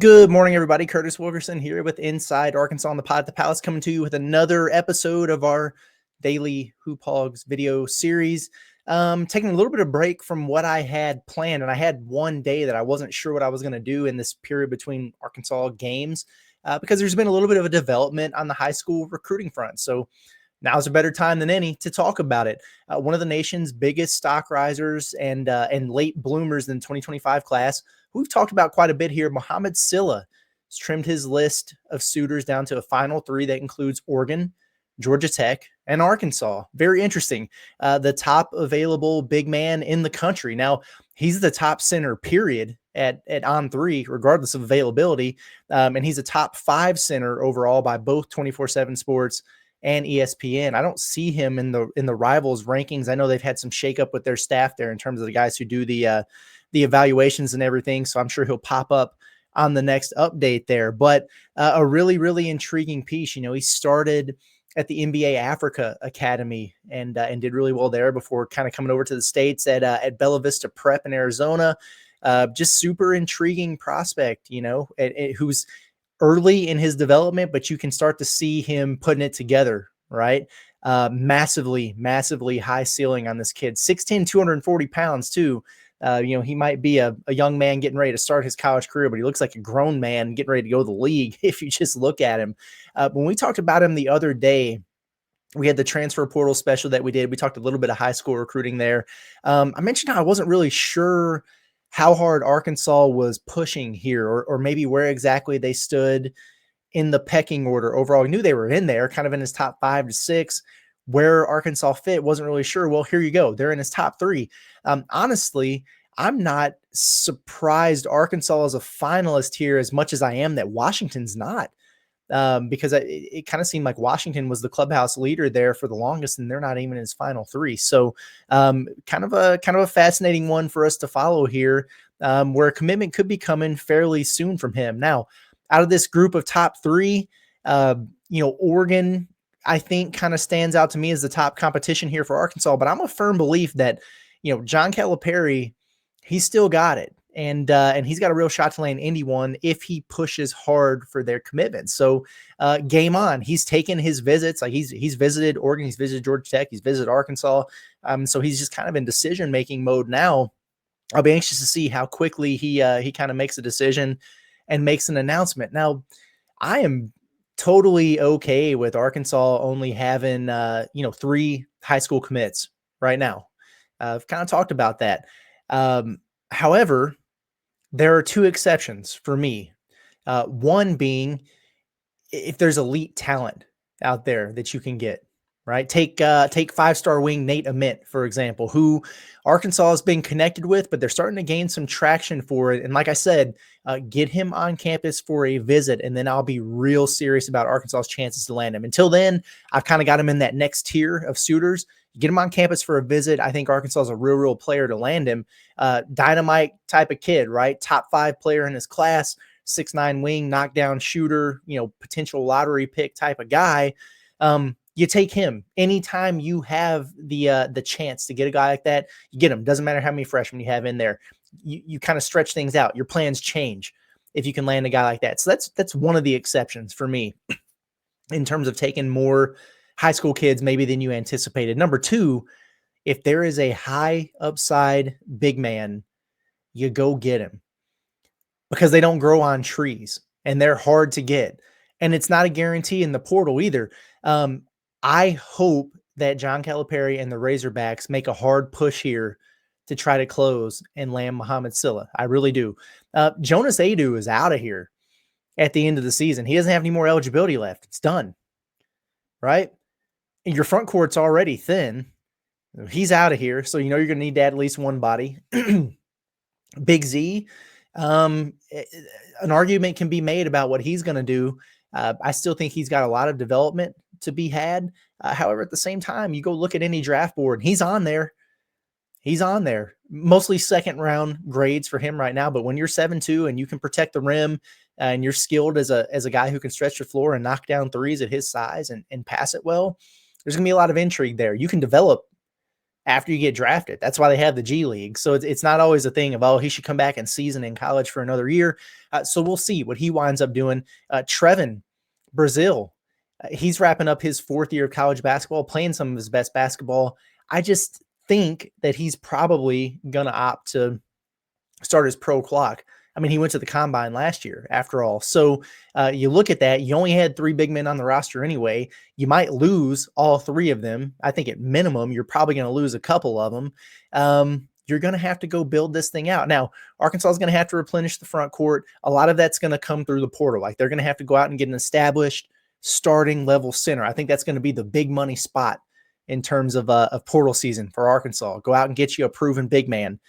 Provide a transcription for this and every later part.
Good morning, everybody. Curtis Wilkerson here with Inside Arkansas on the Pod at the Palace, coming to you with another episode of our daily Hoop Hogs video series. Taking a little bit of break from what I had planned, and I had one day that I wasn't sure what I was going to do in this period between Arkansas games because there's been a little bit of a development on the high school recruiting front. So now's a better time than any to talk about it. One of the nation's biggest stock risers and late bloomers in the 2025 class, who we've talked about quite a bit here, Mouhamed Sylla, has trimmed his list of suitors down to a final three that includes Oregon, Georgia Tech, and Arkansas. Very interesting. The top available big man in the country. Now, he's the top center, period, at On3, regardless of availability. And he's a top 5 center overall by both 24/7 Sports and ESPN. I don't see him in the Rivals rankings. I know they've had some shakeup with their staff there in terms of the guys who do the evaluations and everything. So I'm sure he'll pop up on the next update there. But a really, really intriguing piece. You know, he started at the NBA Africa Academy and did really well there before kind of coming over to the States at Bella Vista Prep in Arizona. Just super intriguing prospect, you know, who's early in his development, but you can start to see him putting it together, right? Massively high ceiling on this kid. 6'10", 240 pounds too. You know, he might be a young man getting ready to start his college career, but he looks like a grown man getting ready to go to the league if you just look at him. When we talked about him the other day, we had the transfer portal special that we did. We talked a little bit of high school recruiting there. I mentioned how I wasn't really sure how hard Arkansas was pushing here or maybe where exactly they stood in the pecking order overall. We knew they were in there, kind of in his top 5 to 6. Where Arkansas fit, wasn't really sure. Well, here you go. They're in his top 3. Honestly, I'm not surprised Arkansas is a finalist here as much as I am that Washington's not. Because it kind of seemed like Washington was the clubhouse leader there for the longest, and they're not even in his final 3. So kind of a fascinating one for us to follow here, where a commitment could be coming fairly soon from him. Now, out of this group of top 3, Oregon, I think, kind of stands out to me as the top competition here for Arkansas, but I'm a firm belief that, John Calipari, he's still got it. And he's got a real shot to land Indy one if he pushes hard for their commitment. So game on. He's taken his visits. Like he's visited Oregon, he's visited Georgia Tech, he's visited Arkansas. So he's just kind of in decision-making mode now. I'll be anxious to see how quickly he kind of makes a decision and makes an announcement. Now, I am totally okay with Arkansas only having 3 high school commits right now. I've kind of talked about that. However, there are 2 exceptions for me. One being if there's elite talent out there that you can get, right? Take 5-star wing Nate Ament, for example, who Arkansas has been connected with, but they're starting to gain some traction for it. And like I said, get him on campus for a visit, and then I'll be real serious about Arkansas's chances to land him. Until then, I've kind of got him in that next tier of suitors. Get him on campus for a visit. I think Arkansas is a real player to land him. Dynamite type of kid, right? Top 5 player in his class, 6'9" wing, knockdown shooter, potential lottery pick type of guy. You take him anytime you have the chance to get a guy like that. You get him. Doesn't matter how many freshmen you have in there. You kind of stretch things out. Your plans change if you can land a guy like that. So that's one of the exceptions for me in terms of taking more high school kids maybe than you anticipated. Number 2, if there is a high upside big man, you go get him because they don't grow on trees and they're hard to get. And it's not a guarantee in the portal either. I hope that John Calipari and the Razorbacks make a hard push here to try to close and land Mouhamed Sylla. I really do. Jonas Adu is out of here at the end of the season. He doesn't have any more eligibility left. It's done, right? And your front court's already thin. He's out of here, so you're going to need to add at least one body. Big Z, an argument can be made about what he's going to do. I still think he's got a lot of development to be had. However, at the same time, you go look at any draft board, he's on there. He's on there. Mostly second round grades for him right now, but when you're 7'2" and you can protect the rim and you're skilled as a guy who can stretch the floor and knock down threes at his size and pass it well, there's going to be a lot of intrigue there. You can develop after you get drafted. That's why they have the G League. So it's not always a thing of, oh, he should come back and season in college for another year. So we'll see what he winds up doing. Trevin Brazil, he's wrapping up his 4th year of college basketball, playing some of his best basketball. I just think that he's probably going to opt to start his pro clock. I mean, he went to the combine last year after all. So you look at that, you only had 3 big men on the roster anyway. You might lose all 3 of them. I think at minimum, you're probably going to lose a couple of them. You're going to have to go build this thing out. Now, Arkansas is going to have to replenish the front court. A lot of that's going to come through the portal. Like they're going to have to go out and get an established starting level center. I think that's going to be the big money spot in terms of portal season for Arkansas. Go out and get you a proven big man.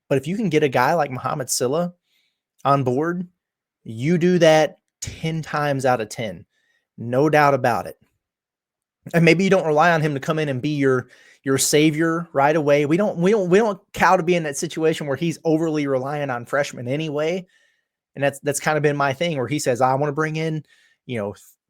But if you can get a guy like Mouhamed Sylla on board, you do that 10 times out of 10. No doubt about it. And maybe you don't rely on him to come in and be your savior right away. We don't Cal to be in that situation where he's overly reliant on freshmen anyway. And that's kind of been my thing where he says, I want to bring in,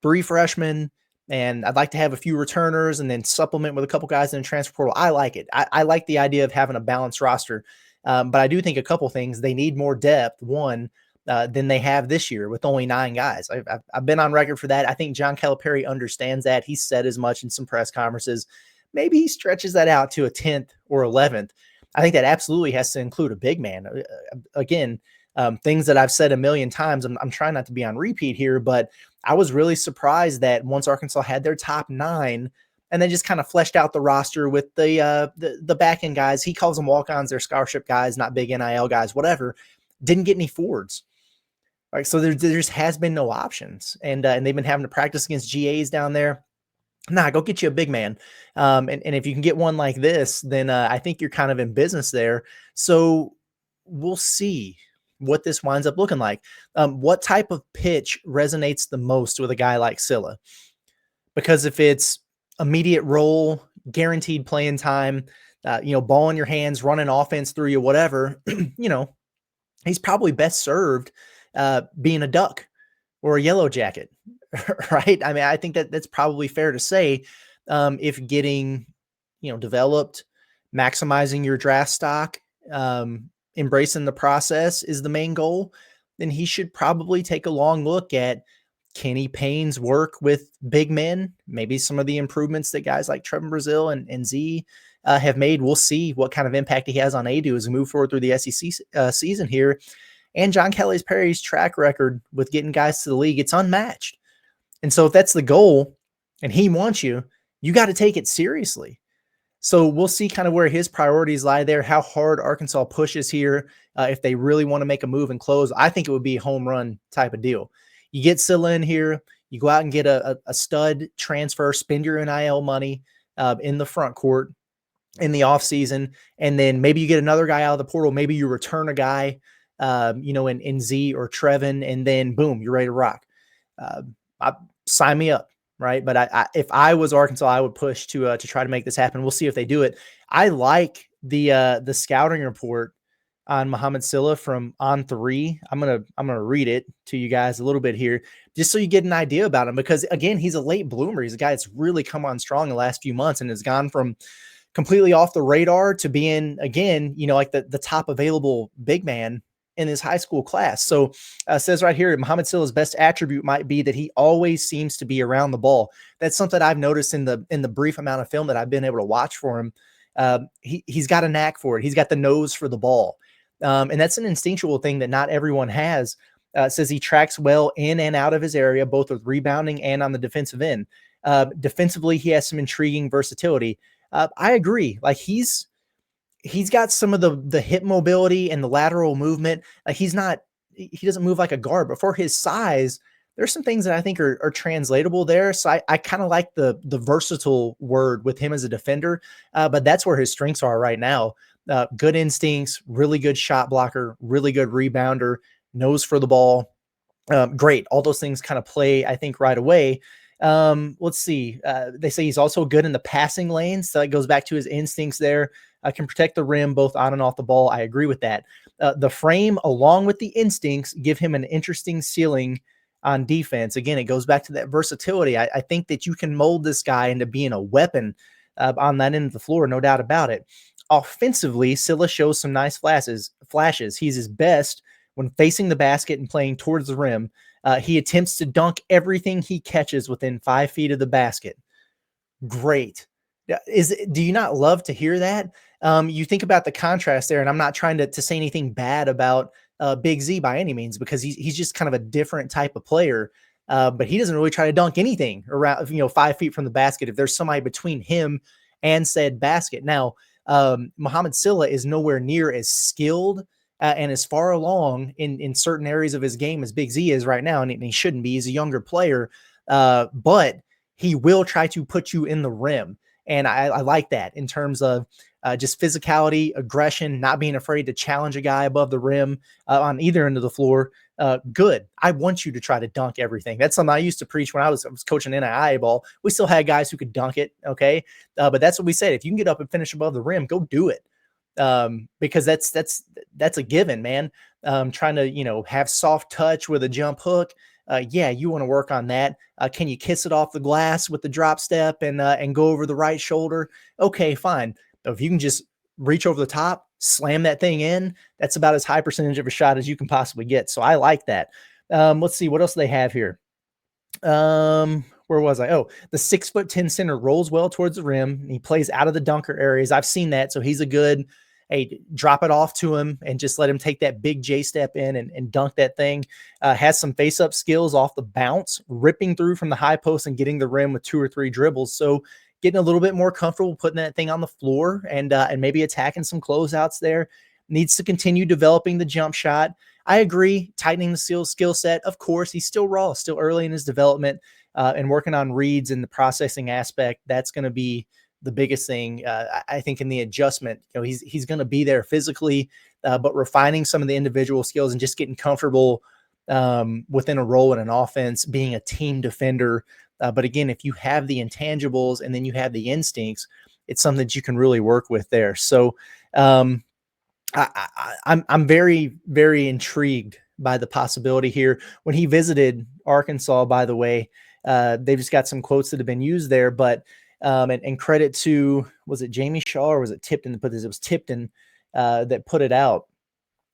3 freshmen and I'd like to have a few returners and then supplement with a couple guys in the transfer portal. I like it. I like the idea of having a balanced roster. But I do think a couple things. They need more depth, one, than they have this year with only 9 guys. I've been on record for that. I think John Calipari understands that. He said as much in some press conferences. Maybe he stretches that out to a 10th or 11th. I think that absolutely has to include a big man. Again, things that I've said a million times. I'm trying not to be on repeat here, but I was really surprised that once Arkansas had their top 9, and then just kind of fleshed out the roster with the back end guys. He calls them walk-ons, they're scholarship guys, not big NIL guys, whatever. Didn't get any forwards. Right, so there just has been no options, and they've been having to practice against GAs down there. Nah, go get you a big man. And if you can get one like this, then I think you're kind of in business there. So we'll see what this winds up looking like. What type of pitch resonates the most with a guy like Sylla? Because if it's immediate role, guaranteed playing time, ball in your hands, running offense through you, whatever, he's probably best served being a Duck or a Yellow Jacket, right? I mean, I think that's probably fair to say. If getting, developed, maximizing your draft stock, embracing the process is the main goal, then he should probably take a long look at Kenny Payne's work with big men, maybe some of the improvements that guys like Trevin Brazil and Z have made. We'll see what kind of impact he has on ADU as we move forward through the SEC season here. And John Calipari's track record with getting guys to the league, it's unmatched. And so if that's the goal and he wants you, you got to take it seriously. So we'll see kind of where his priorities lie there, how hard Arkansas pushes here. If they really want to make a move and close, I think it would be a home run type of deal. You get Sylla in here, you go out and get a stud transfer, spend your NIL money in the front court in the offseason, and then maybe you get another guy out of the portal. Maybe you return a guy, in Z or Trevin, and then boom, you're ready to rock. Sign me up, right? But if I was Arkansas, I would push to try to make this happen. We'll see if they do it. I like the scouting report on Mouhamed Sylla from On3. I'm gonna read it to you guys a little bit here, just so you get an idea about him. Because again, he's a late bloomer. He's a guy that's really come on strong the last few months and has gone from completely off the radar to being again, like the top available big man in his high school class. So says right here, Mouhamed Sylla's best attribute might be that he always seems to be around the ball. That's something I've noticed in the brief amount of film that I've been able to watch for him. He's got a knack for it. He's got the nose for the ball. And that's an instinctual thing that not everyone has. Says he tracks well in and out of his area, both with rebounding and on the defensive end. Defensively, he has some intriguing versatility. I agree. Like he's got some of the hip mobility and the lateral movement. Like he doesn't move like a guard, but for his size, there's some things that I think are translatable there. So I kind of like the versatile word with him as a defender, but that's where his strengths are right now. Good instincts, really good shot blocker, really good rebounder, nose for the ball. Great. All those things kind of play, I think, right away. Let's see. They say he's also good in the passing lanes. So it goes back to his instincts there. Can protect the rim both on and off the ball. I agree with that. The frame, along with the instincts, give him an interesting ceiling on defense. Again, it goes back to that versatility. I think that you can mold this guy into being a weapon on that end of the floor, no doubt about it. Offensively, Sylla shows some nice flashes. He's his best when facing the basket and playing towards the rim. He attempts to dunk everything he catches within 5 feet of the basket. Great. Do you not love to hear that? You think about the contrast there, and I'm not trying to say anything bad about Big Z by any means, because he's just kind of a different type of player. But he doesn't really try to dunk anything around 5 feet from the basket if there's somebody between him and said basket. Now, Mouhamed Sylla is nowhere near as skilled and as far along in certain areas of his game as Big Z is right now, and he shouldn't be. He's a younger player, but he will try to put you in the rim. And I like that in terms of just physicality, aggression, not being afraid to challenge a guy above the rim on either end of the floor. Good. I want you to try to dunk everything. That's something I used to preach when I was coaching NAIA ball. We still had guys who could dunk it. Okay. But that's what we said. If you can get up and finish above the rim, go do it. Because that's a given, man. Trying to, have soft touch with a jump hook. Yeah, you want to work on that. Can you kiss it off the glass with the drop step and go over the right shoulder? Okay, fine. But if you can just reach over the top, slam that thing in, that's about as high percentage of a shot as you can possibly get. So I like that. Let's see, what else do they have here? Where was I? Oh, the 6'10" center rolls well towards the rim. He plays out of the dunker areas. I've seen that. So he's a good, hey, drop it off to him and just let him take that big J step in and dunk that thing. Has some face up skills off the bounce, ripping through from the high post and getting the rim with 2 or 3 dribbles. So getting a little bit more comfortable putting that thing on the floor and maybe attacking some closeouts there. Needs to continue developing the jump shot. I agree, tightening the skill set. Of course, he's still raw, still early in his development, and working on reads and the processing aspect. That's going to be the biggest thing, I think, in the adjustment. He's going to be there physically, but refining some of the individual skills and just getting comfortable within a role in an offense, being a team defender. But again, if you have the intangibles and then you have the instincts, it's something that you can really work with there. So I'm very, very intrigued by the possibility here. When he visited Arkansas, by the way, they've just got some quotes that have been used there, but and credit to, was it Jamie Shaw or was it Tipton that put this? It was Tipton that put it out.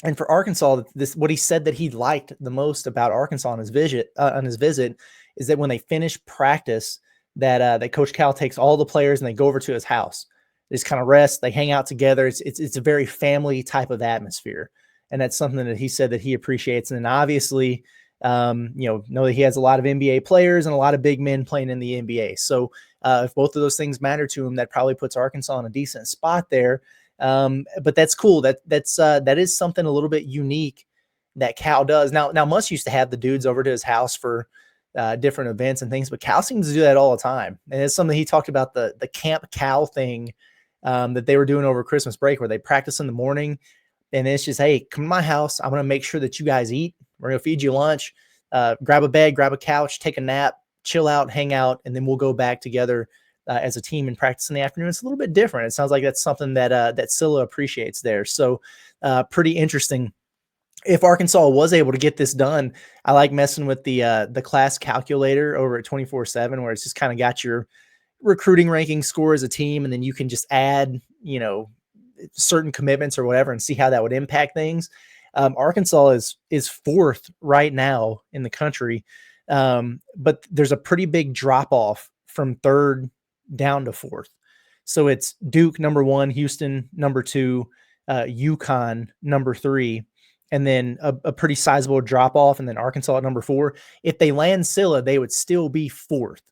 And for Arkansas, what he said that he liked the most about Arkansas on his visit is that when they finish practice, that Coach Cal takes all the players and they go over to his house. They just kind of rest. They hang out together. It's a very family type of atmosphere, and that's something that he said that he appreciates. And then obviously, know that he has a lot of NBA players and a lot of big men playing in the NBA. So if both of those things matter to him, that probably puts Arkansas in a decent spot there. But that's cool. That is something a little bit unique that Cal does. Now Muss used to have the dudes over to his house for different events and things, but Cal seems to do that all the time. And it's something he talked about, the Camp Cal thing that they were doing over Christmas break, where they practice in the morning and it's just, hey, come to my house. I'm going to make sure that you guys eat. We're going to feed you lunch, grab a bed, grab a couch, take a nap, chill out, hang out, and then we'll go back together as a team and practice in the afternoon. It's a little bit different. It sounds like that's something that Sylla appreciates there. So pretty interesting. If Arkansas was able to get this done, I like messing with the class calculator over at 24/7, where it's just kind of got your recruiting ranking score as a team, and then you can just add, certain commitments or whatever and see how that would impact things. Arkansas is 4th right now in the country, but there's a pretty big drop off from 3rd down to 4th. So it's Duke number 1, Houston number 2, UConn number 3, and then a pretty sizable drop off, and then Arkansas at number 4. If they land Sylla, they would still be 4th,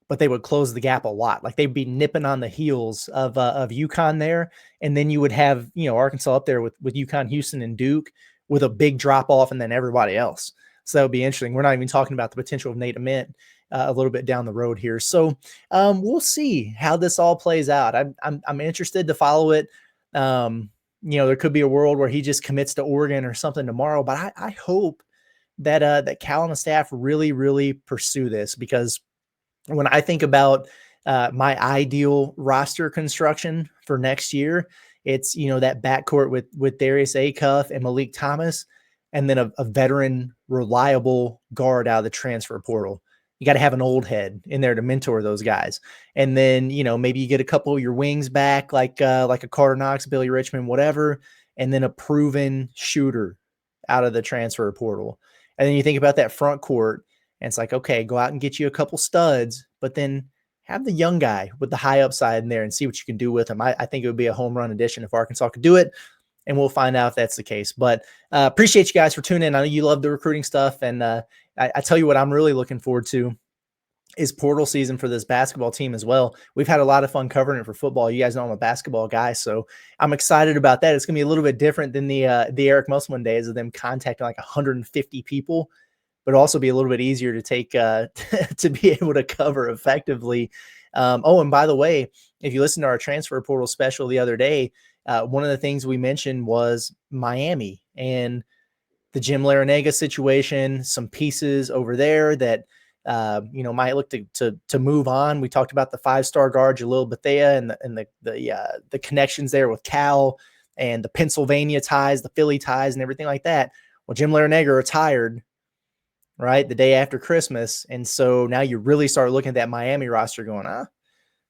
but they would close the gap a lot. Like, they'd be nipping on the heels of UConn there. And then you would have, Arkansas up there with UConn, Houston, and Duke with a big drop off, and then everybody else. So that would be interesting. We're not even talking about the potential of Nate Ament a little bit down the road here. So we'll see how this all plays out. I'm interested to follow it. There could be a world where he just commits to Oregon or something tomorrow, but I hope that Cal and the staff really, really pursue this, because when I think about my ideal roster construction for next year, it's, that backcourt with Darius Acuff and Malik Thomas, and then a veteran, reliable guard out of the transfer portal. you got to have an old head in there to mentor those guys. And then, maybe you get a couple of your wings back, like a Carter Knox, Billy Richmond, whatever, and then a proven shooter out of the transfer portal. And then you think about that front court, and it's like, okay, go out and get you a couple studs, but then have the young guy with the high upside in there and see what you can do with him. I think it would be a home run addition if Arkansas could do it, and we'll find out if that's the case. But appreciate you guys for tuning in. I know you love the recruiting stuff, and I tell you what I'm really looking forward to is portal season for this basketball team as well. We've had a lot of fun covering it for football. You guys know I'm a basketball guy, so I'm excited about that. It's going to be a little bit different than the Eric Musselman days of them contacting like 150 people, but also be a little bit easier to take to be able to cover effectively. And by the way, if you listen to our transfer portal special the other day, one of the things we mentioned was Miami and the Jim Larinaga situation, some pieces over there that might look to move on. We talked about the 5-star guard Jalil Bethea and the connections there with Cal and the Pennsylvania ties, the Philly ties, and everything like that. Well, Jim Larinaga retired right the day after Christmas, and so now you really start looking at that Miami roster, going,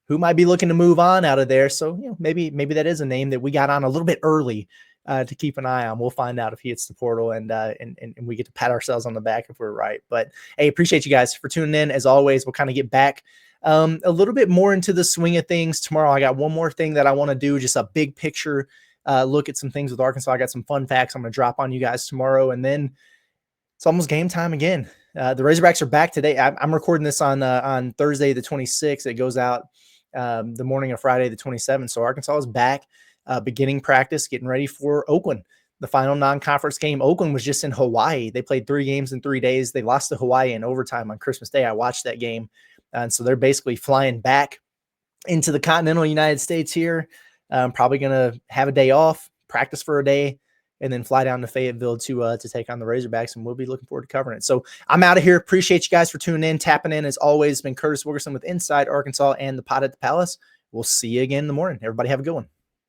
who might be looking to move on out of there? So maybe that is a name that we got on a little bit early to keep an eye on. We'll find out if he hits the portal, and we get to pat ourselves on the back if we're right. But hey, appreciate you guys for tuning in. As always, we'll kind of get back a little bit more into the swing of things tomorrow. I got one more thing that I want to do, just a big picture look at some things with Arkansas. I got some fun facts I'm going to drop on you guys tomorrow, and then it's almost game time again. The Razorbacks are back today. I'm recording this on Thursday the 26th. It goes out the morning of Friday the 27th. So Arkansas is back, beginning practice, getting ready for Oakland, the final non-conference game. Oakland was just in Hawaii. They played 3 games in 3 days. They lost to Hawaii in overtime on Christmas Day. I watched that game. And so they're basically flying back into the continental United States here. Probably going to have a day off, practice for a day, and then fly down to Fayetteville to take on the Razorbacks, and we'll be looking forward to covering it. So I'm out of here. Appreciate you guys for tuning in, tapping in. As always, it's been Curtis Wilkerson with Inside Arkansas and the Pod at the Palace. We'll see you again in the morning. Everybody have a good one.